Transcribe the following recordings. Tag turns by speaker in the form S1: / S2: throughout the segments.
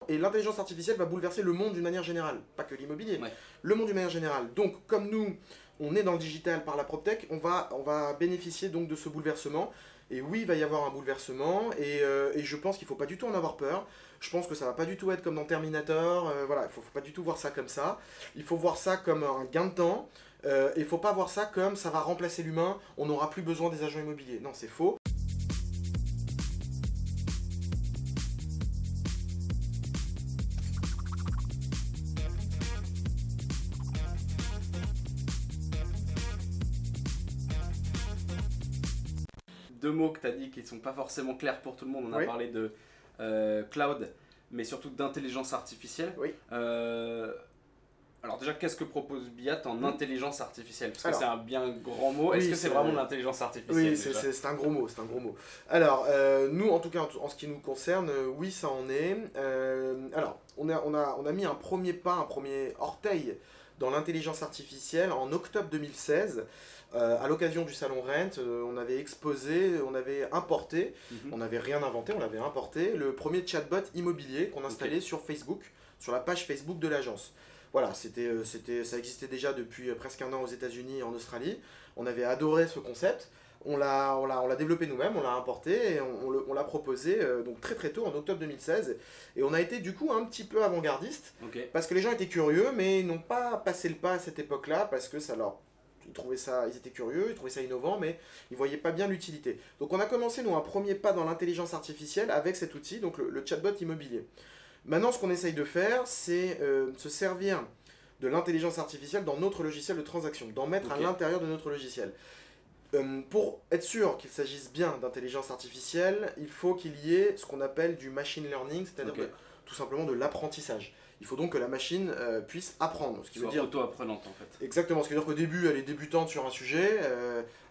S1: et l'intelligence artificielle va bouleverser le monde d'une manière générale, pas que l'immobilier,
S2: Ouais.
S1: le monde d'une manière générale. Donc comme nous, on est dans le digital par la PropTech, on va bénéficier donc de ce bouleversement. Et oui, il va y avoir un bouleversement, et je pense qu'il ne faut pas du tout en avoir peur. Je pense que ça va pas du tout être comme dans Terminator, voilà, il faut pas du tout voir ça comme ça. Il faut voir ça comme un gain de temps, et il faut pas voir ça comme ça va remplacer l'humain, on n'aura plus besoin des agents immobiliers. Non, c'est faux.
S2: Deux mots que tu as dit qui ne sont pas forcément clairs pour tout le monde. On a
S1: Oui.
S2: parlé de cloud, mais surtout d'intelligence artificielle.
S1: Oui.
S2: Alors déjà, qu'est-ce que propose BIAT en intelligence artificielle? Parce que
S1: Alors,
S2: c'est un bien grand mot. Est-ce
S1: oui,
S2: que c'est
S1: c'est
S2: vraiment de l'intelligence artificielle?
S1: Oui,
S2: déjà
S1: c'est un gros mot, c'est un gros mot. Alors, nous, en tout cas, en ce qui nous concerne, oui, ça en est. Alors, on a mis un premier pas, un premier orteil dans l'intelligence artificielle en octobre 2016. À l'occasion du salon Rent, on avait exposé, on avait importé, on n'avait rien inventé, on l'avait importé, le premier chatbot immobilier qu'on installait sur Facebook, sur la page Facebook de l'agence. Voilà, ça existait déjà depuis presque un an aux États-Unis et en Australie. On avait adoré ce concept. On l'a développé nous-mêmes, on l'a importé et on l'a proposé donc très très tôt en octobre 2016. Et on a été du coup un petit peu avant-gardiste parce que les gens étaient curieux, mais ils n'ont pas passé le pas à cette époque-là parce que ils étaient curieux, ils trouvaient ça innovant, mais ils ne voyaient pas bien l'utilité. Donc on a commencé nous un premier pas dans l'intelligence artificielle avec cet outil, donc le chatbot immobilier. Maintenant, ce qu'on essaye de faire, c'est se servir de l'intelligence artificielle dans notre logiciel de transaction, d'en mettre à l'intérieur de notre logiciel. Pour être sûr qu'il s'agisse bien d'intelligence artificielle, il faut qu'il y ait ce qu'on appelle du machine learning, c'est-à-dire tout simplement de l'apprentissage. Il faut donc que la machine puisse apprendre. Ce qui veut dire
S2: auto-apprenante en fait.
S1: Exactement, ce qui veut dire qu'au début, elle est débutante sur un sujet,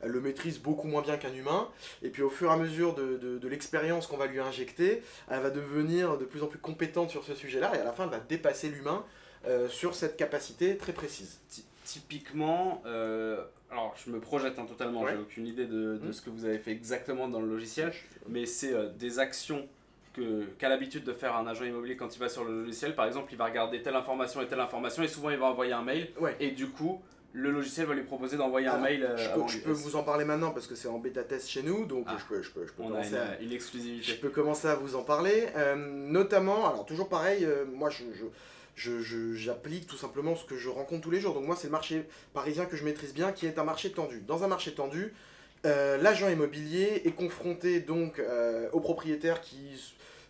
S1: elle le maîtrise beaucoup moins bien qu'un humain, et puis au fur et à mesure de l'expérience qu'on va lui injecter, elle va devenir de plus en plus compétente sur ce sujet-là, et à la fin, elle va dépasser l'humain sur cette capacité très précise.
S2: Typiquement, alors je me projette totalement, j'ai aucune idée de ce que vous avez fait exactement dans le logiciel, mais c'est des actions qu'a l'habitude de faire un agent immobilier quand il va sur le logiciel. Par exemple, il va regarder telle information, et souvent il va envoyer un mail, et du coup, le logiciel va lui proposer d'envoyer un mail.
S1: Je peux vous en parler maintenant parce que c'est en bêta test chez nous, donc je peux commencer
S2: une exclusivité.
S1: Je peux commencer à vous en parler. Notamment, alors toujours pareil, moi j'applique tout simplement ce que je rencontre tous les jours. Donc moi, c'est le marché parisien que je maîtrise bien, qui est un marché tendu. Dans un marché tendu, l'agent immobilier est confronté donc au propriétaire qui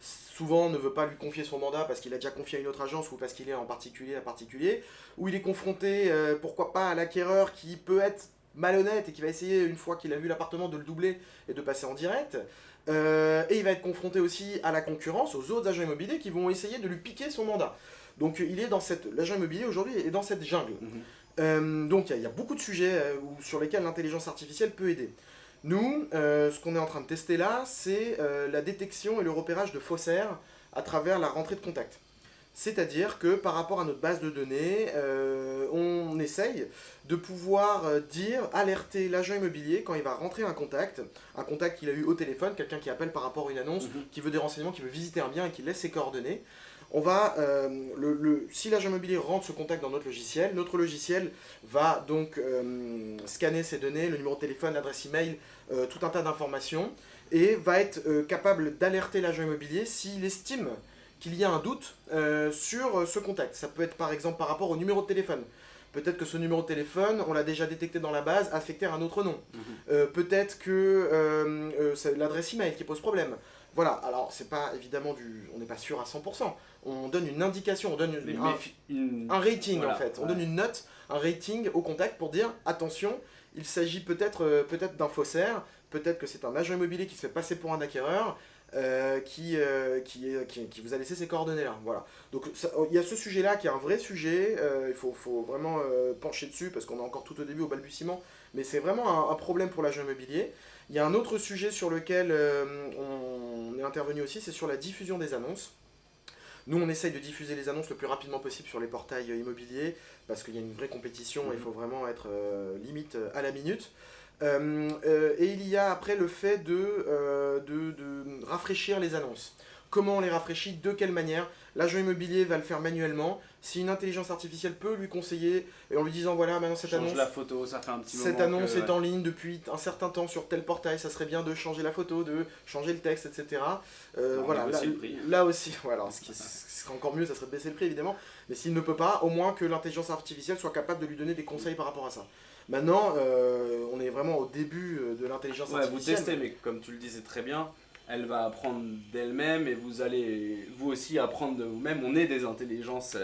S1: souvent ne veut pas lui confier son mandat parce qu'il a déjà confié à une autre agence ou parce qu'il est en particulier à particulier, ou il est confronté, pourquoi pas, à l'acquéreur qui peut être malhonnête et qui va essayer, une fois qu'il a vu l'appartement, de le doubler et de passer en direct. Et il va être confronté aussi à la concurrence, aux autres agents immobiliers qui vont essayer de lui piquer son mandat. Donc l'agent immobilier aujourd'hui est dans cette jungle. Donc il y a beaucoup de sujets sur lesquels l'intelligence artificielle peut aider. Nous, ce qu'on est en train de tester là, c'est la détection et le repérage de faussaires à travers la rentrée de contact. C'est-à-dire que par rapport à notre base de données, on essaye de pouvoir alerter l'agent immobilier quand il va rentrer un contact qu'il a eu au téléphone, quelqu'un qui appelle par rapport à une annonce, qui veut des renseignements, qui veut visiter un bien et qui laisse ses coordonnées. On va, si l'agent immobilier rentre ce contact dans notre logiciel va donc scanner ces données, le numéro de téléphone, l'adresse email, tout un tas d'informations, et va être capable d'alerter l'agent immobilier s'il estime qu'il y a un doute sur ce contact. Ça peut être par exemple par rapport au numéro de téléphone. Peut-être que ce numéro de téléphone, on l'a déjà détecté dans la base, affecté à un autre nom. Peut-être que c'est l'adresse email qui pose problème. Voilà, alors c'est pas évidemment on n'est pas sûr à 100%. On donne une indication, on donne un rating en fait. On donne une note, un rating au contact pour dire attention, il s'agit peut-être d'un faussaire, peut-être que c'est un agent immobilier qui se fait passer pour un acquéreur, qui vous a laissé ses coordonnées là. Voilà. Donc il y a ce sujet-là qui est un vrai sujet, il faut vraiment pencher dessus parce qu'on est encore tout au début, au balbutiement, mais c'est vraiment un problème pour l'agent immobilier. Il y a un autre sujet sur lequel on est intervenu aussi, c'est sur la diffusion des annonces. Nous, on essaye de diffuser les annonces le plus rapidement possible sur les portails immobiliers parce qu'il y a une vraie compétition et il faut vraiment être limite à la minute. Et il y a après le fait de rafraîchir les annonces. comment on les rafraîchit, de quelle manière. L'agent immobilier va le faire manuellement. Si une intelligence artificielle peut lui conseiller, et en lui disant voilà, maintenant cette annonce,
S2: la photo, ça fait un petit
S1: cette
S2: moment
S1: annonce est en ligne depuis un certain temps sur tel portail, ça serait bien de changer la photo, de changer le texte, etc. Voilà, là aussi, voilà, ce qui serait encore mieux, ça serait de baisser le prix évidemment, mais s'il ne peut pas, au moins que l'intelligence artificielle soit capable de lui donner des conseils par rapport à ça. Maintenant, on est vraiment au début de l'intelligence artificielle.
S2: Vous testez, mais comme tu le disais très bien, elle va apprendre d'elle-même et vous allez vous aussi apprendre de vous-même. On est des intelligences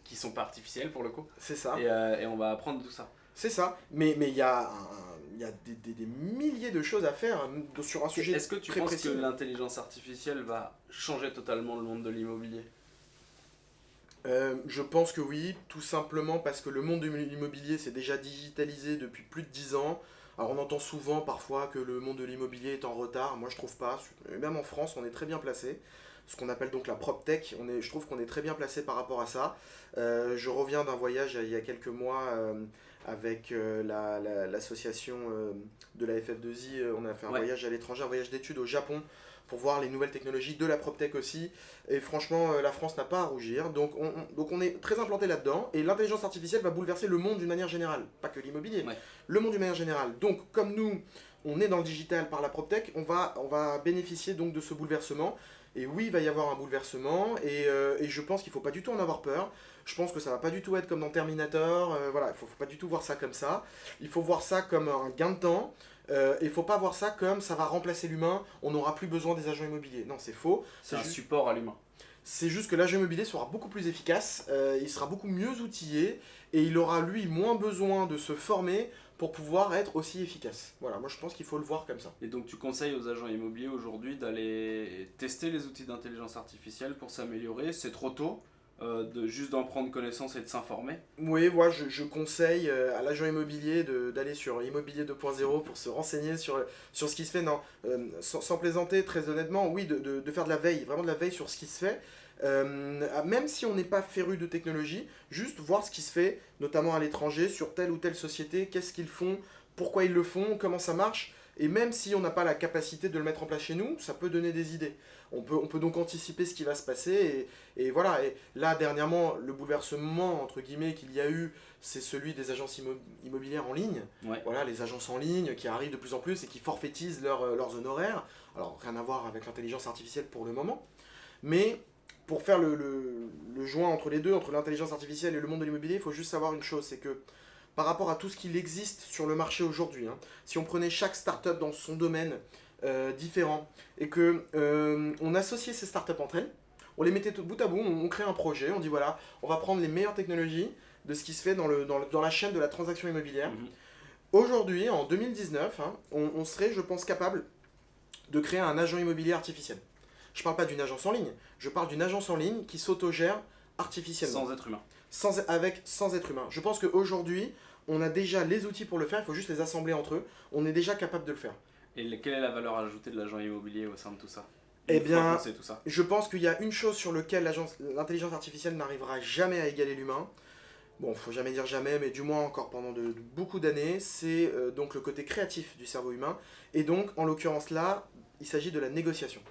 S2: qui sont pas artificielles pour le coup.
S1: C'est ça.
S2: Et on va apprendre tout ça.
S1: C'est ça, mais il y a, des milliers de choses à faire sur un sujet très précis.
S2: Est-ce que tu penses que l'intelligence artificielle va changer totalement le monde de l'immobilier ?
S1: Je pense que oui, tout simplement parce que le monde de l'immobilier s'est déjà digitalisé depuis plus de 10 ans. Alors on entend souvent parfois que le monde de l'immobilier est en retard, moi je trouve pas, même en France on est très bien placé, ce qu'on appelle donc la PropTech, je trouve qu'on est très bien placé par rapport à ça. Je reviens d'un voyage il y a quelques mois avec l'association de la FF2I, on a fait un voyage à l'étranger, un voyage d'études au Japon, pour voir les nouvelles technologies de la PropTech aussi. Et franchement, la France n'a pas à rougir. Donc on est très implanté là-dedans. Et l'intelligence artificielle va bouleverser le monde d'une manière générale. Pas que l'immobilier, le monde d'une manière générale. Donc comme nous, on est dans le digital par la PropTech, on va bénéficier donc de ce bouleversement. Et oui, il va y avoir un bouleversement. Et je pense qu'il ne faut pas du tout en avoir peur. Je pense que ça ne va pas du tout être comme dans Terminator. Voilà, il ne faut pas du tout voir ça comme ça. Il faut voir ça comme un gain de temps. Il ne faut pas voir ça comme ça va remplacer l'humain, on n'aura plus besoin des agents immobiliers. Non, c'est faux.
S2: C'est un support à l'humain.
S1: C'est juste que l'agent immobilier sera beaucoup plus efficace, il sera beaucoup mieux outillé et il aura lui moins besoin de se former pour pouvoir être aussi efficace. Voilà, moi je pense qu'il faut le voir comme ça.
S2: Et donc tu conseilles aux agents immobiliers aujourd'hui d'aller tester les outils d'intelligence artificielle pour s'améliorer. C'est trop tôt juste d'en prendre connaissance et de s'informer?
S1: Oui, moi je conseille à l'agent immobilier d'aller sur Immobilier 2.0 pour se renseigner sur ce qui se fait. Non, sans plaisanter, très honnêtement, oui, de faire de la veille, vraiment de la veille sur ce qui se fait. Même si on n'est pas féru de technologie, juste voir ce qui se fait, notamment à l'étranger, sur telle ou telle société, qu'est-ce qu'ils font, pourquoi ils le font, comment ça marche. Et même si on n'a pas la capacité de le mettre en place chez nous, ça peut donner des idées. On peut donc anticiper ce qui va se passer. Et voilà, et là dernièrement, le bouleversement, entre guillemets, qu'il y a eu, c'est celui des agences immobilières en ligne. Voilà, les agences en ligne qui arrivent de plus en plus et qui forfaitisent leurs honoraires. Alors rien à voir avec l'intelligence artificielle pour le moment. Mais pour faire le joint entre les deux, entre l'intelligence artificielle et le monde de l'immobilier, il faut juste savoir une chose, c'est que par rapport à tout ce qu'il existe sur le marché aujourd'hui, si on prenait chaque start-up dans son domaine différent et que on associait ces start-up entre elles, on les mettait bout à bout, on crée un projet, on dit voilà, on va prendre les meilleures technologies de ce qui se fait dans la chaîne de la transaction immobilière. Aujourd'hui, en 2019, on serait, je pense, capable de créer un agent immobilier artificiel. Je ne parle pas d'une agence en ligne, je parle d'une agence en ligne qui s'autogère artificiellement.
S2: Sans être humain.
S1: Sans être humain. Je pense qu'aujourd'hui, on a déjà les outils pour le faire, il faut juste les assembler entre eux, on est déjà capable de le faire.
S2: Et quelle est la valeur ajoutée de l'agent immobilier au sein de tout ça?
S1: Eh bien, je pense qu'il y a une chose sur laquelle l'intelligence artificielle n'arrivera jamais à égaler l'humain. Bon, faut jamais dire jamais, mais du moins encore pendant beaucoup d'années, c'est donc le côté créatif du cerveau humain. Et donc, en l'occurrence là, il s'agit de la négociation.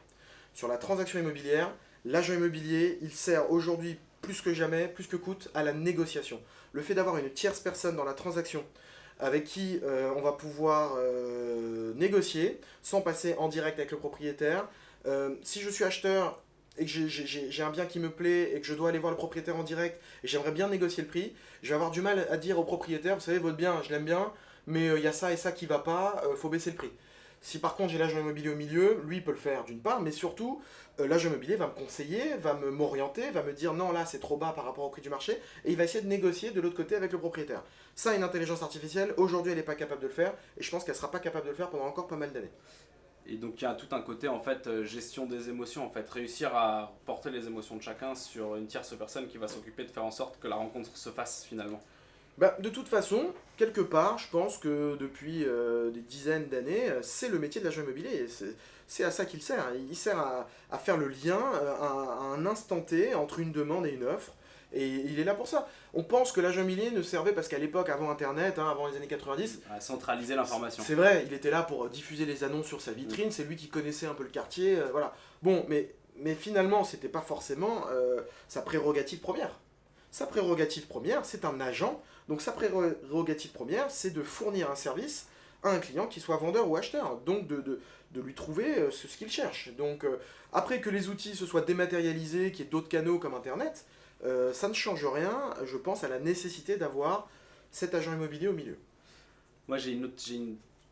S1: Sur la transaction immobilière, l'agent immobilier, il sert aujourd'hui plus que jamais, plus que coûte, à la négociation. Le fait d'avoir une tierce personne dans la transaction avec qui on va pouvoir négocier sans passer en direct avec le propriétaire. Si je suis acheteur et que j'ai un bien qui me plaît et que je dois aller voir le propriétaire en direct et j'aimerais bien négocier le prix, je vais avoir du mal à dire au propriétaire, vous savez, votre bien, je l'aime bien, mais il y a ça et ça qui va pas, faut baisser le prix. Si par contre j'ai l'agent immobilier au milieu, lui il peut le faire d'une part, mais surtout l'agent immobilier va me conseiller, va m'orienter, va me dire non là c'est trop bas par rapport au prix du marché, et il va essayer de négocier de l'autre côté avec le propriétaire. Ça, une intelligence artificielle, aujourd'hui elle n'est pas capable de le faire, et je pense qu'elle ne sera pas capable de le faire pendant encore pas mal d'années.
S2: Et donc il y a tout un côté en fait gestion des émotions, en fait, réussir à porter les émotions de chacun sur une tierce personne qui va s'occuper de faire en sorte que la rencontre se fasse finalement.
S1: Bah, de toute façon, quelque part, je pense que depuis des dizaines d'années, c'est le métier de l'agent immobilier. C'est à ça qu'il sert. Il sert à faire le lien à un instant T entre une demande et une offre. Et il est là pour ça. On pense que l'agent immobilier ne servait parce qu'à l'époque, avant Internet, avant les années 90...
S2: à centraliser l'information.
S1: C'est vrai, il était là pour diffuser les annonces sur sa vitrine, c'est lui qui connaissait un peu le quartier, voilà. Bon, mais Mais finalement, c'était pas forcément sa prérogative première. Sa prérogative première, c'est un agent. Donc sa prérogative première, c'est de fournir un service à un client qui soit vendeur ou acheteur. Donc de lui trouver ce qu'il cherche. Donc après que les outils se soient dématérialisés, qu'il y ait d'autres canaux comme Internet, ça ne change rien, je pense, à la nécessité d'avoir cet agent immobilier au milieu.
S2: Moi j'ai une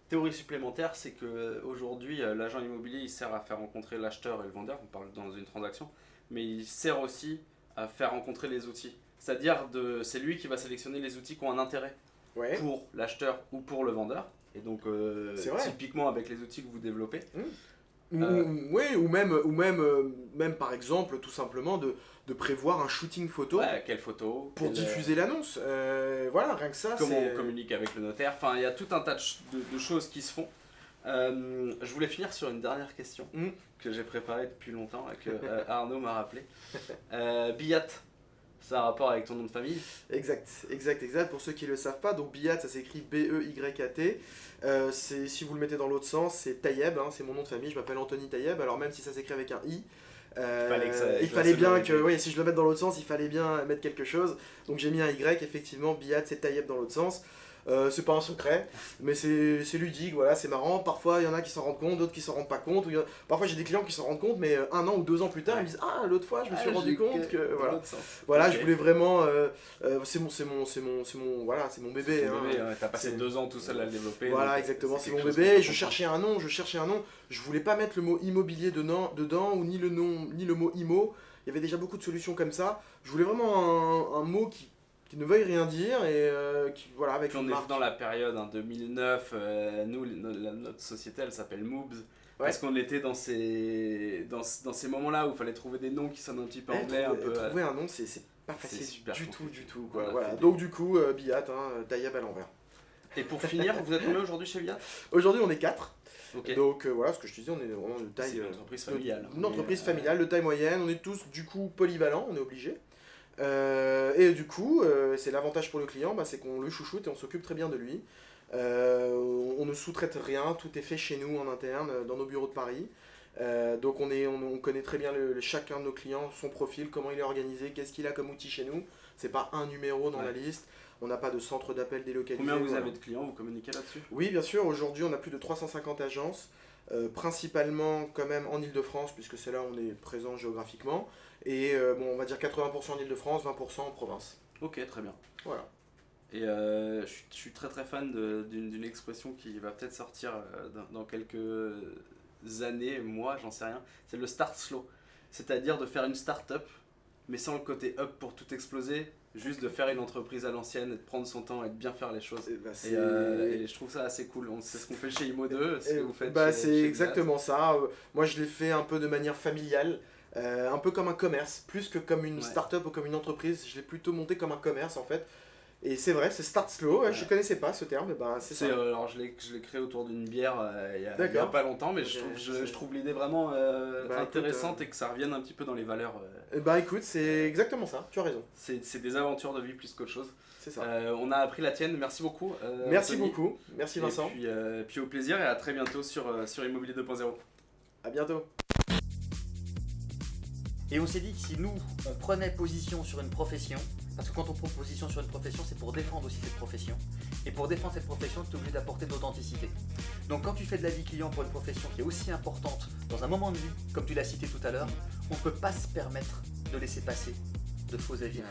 S2: théorie supplémentaire, c'est qu'aujourd'hui l'agent immobilier il sert à faire rencontrer l'acheteur et le vendeur, on parle dans une transaction, mais il sert aussi à faire rencontrer les outils. C'est-à-dire c'est lui qui va sélectionner les outils qui ont un intérêt pour l'acheteur ou pour le vendeur. Et donc typiquement avec les outils que vous développez.
S1: Oui, ou même par exemple tout simplement de prévoir un shooting photo.
S2: Quelle photo
S1: pour diffuser l'annonce. Voilà, rien que ça.
S2: Comment on communique avec le notaire. Enfin, il y a tout un tas de choses qui se font. Je voulais finir sur une dernière question que j'ai préparée depuis longtemps et que Arnaud m'a rappelé. Biyat, c'est un rapport avec ton nom de famille?
S1: Exact. Pour ceux qui ne le savent pas, donc Biyat, ça s'écrit B-E-Y-A-T. Si vous le mettez dans l'autre sens, c'est Tayeb, hein, c'est mon nom de famille, je m'appelle Anthony Tayeb, alors même si ça s'écrit avec un I, il fallait bien que, oui, si je le mette dans l'autre sens, il fallait bien mettre quelque chose. Donc j'ai mis un Y, effectivement, Biyat, c'est Tayeb dans l'autre sens. C'est pas un secret, mais c'est ludique, voilà, c'est marrant. Parfois il y en a qui s'en rendent compte, d'autres qui s'en rendent pas compte. Parfois j'ai des clients qui s'en rendent compte, mais 1 an ou 2 ans plus tard, ils me disent ah, l'autre fois je me suis rendu compte que. Voilà, je voulais vraiment. C'est mon bébé.
S2: T'as passé 2 ans tout seul à le développer.
S1: Voilà, exactement, c'est mon bébé. Je cherchais un nom. Je voulais pas mettre le mot immobilier dedans, ou ni le mot IMO. Il y avait déjà beaucoup de solutions comme ça. Je voulais vraiment un mot qui ne veuille rien dire et voilà, avec
S2: on est dans la période 2009, nous notre société elle s'appelle Moobs, parce qu'on était dans ces moments-là où il fallait trouver des noms qui sonnent un petit peu anglais.
S1: Trouver un nom c'est pas facile du tout quoi. Voilà. Donc du coup Biyat, Tayeb à l'envers.
S2: Et pour finir, vous êtes combien aujourd'hui chez Biyat?
S1: Aujourd'hui on est 4.
S2: Okay.
S1: Donc voilà, ce que je te disais, on est vraiment de taille.
S2: C'est une entreprise familiale.
S1: Une entreprise familiale de taille moyenne, on est tous du coup polyvalents, on est obligés. Et du coup, c'est l'avantage pour le client, c'est qu'on le chouchoute et on s'occupe très bien de lui. On ne sous-traite rien, tout est fait chez nous en interne, dans nos bureaux de Paris. Donc on connaît très bien chacun de nos clients, son profil, comment il est organisé, qu'est-ce qu'il a comme outil chez nous. C'est pas un numéro dans la liste, on n'a pas de centre d'appel délocalisé.
S2: Combien vous avez de clients, vous communiquez là-dessus?
S1: Oui, bien sûr, aujourd'hui on a plus de 350 agences, principalement quand même en Ile-de-France, puisque c'est là où on est présent géographiquement. Et on va dire 80% en Ile-de-France, 20% en province.
S2: Ok, très bien.
S1: Voilà.
S2: Et je suis très très fan d'une expression qui va peut-être sortir dans quelques années, mois, j'en sais rien. C'est le start slow. C'est-à-dire de faire une start-up, mais sans le côté up pour tout exploser. Juste de faire une entreprise à l'ancienne, et de prendre son temps et de bien faire les choses. Et je trouve ça assez cool. C'est ce qu'on fait chez Imo2, ce que vous faites
S1: c'est exactement ça. Moi je l'ai fait un peu de manière familiale. Un peu comme un commerce, plus que comme une start-up ou comme une entreprise, je l'ai plutôt monté comme un commerce en fait. Et c'est vrai, c'est Start Slow, je connaissais pas ce terme, c'est ça.
S2: Alors je l'ai créé autour d'une bière il y a pas longtemps, mais je trouve l'idée vraiment intéressante et que ça revienne un petit peu dans les valeurs.
S1: Écoute, c'est exactement ça, tu as raison.
S2: C'est des aventures de vie plus qu'autre chose.
S1: C'est ça.
S2: On a appris la tienne, merci beaucoup.
S1: Merci
S2: Anthony.
S1: beaucoup, merci Vincent.
S2: Et puis au plaisir et à très bientôt sur Immobilier 2.0.
S1: À bientôt.
S3: Et on s'est dit que si nous, on prenait position sur une profession, parce que quand on prend position sur une profession, c'est pour défendre aussi cette profession. Et pour défendre cette profession, tu es obligé d'apporter de l'authenticité. Donc quand tu fais de l'avis client pour une profession qui est aussi importante dans un moment de vie, comme tu l'as cité tout à l'heure, on ne peut pas se permettre de laisser passer de faux avis.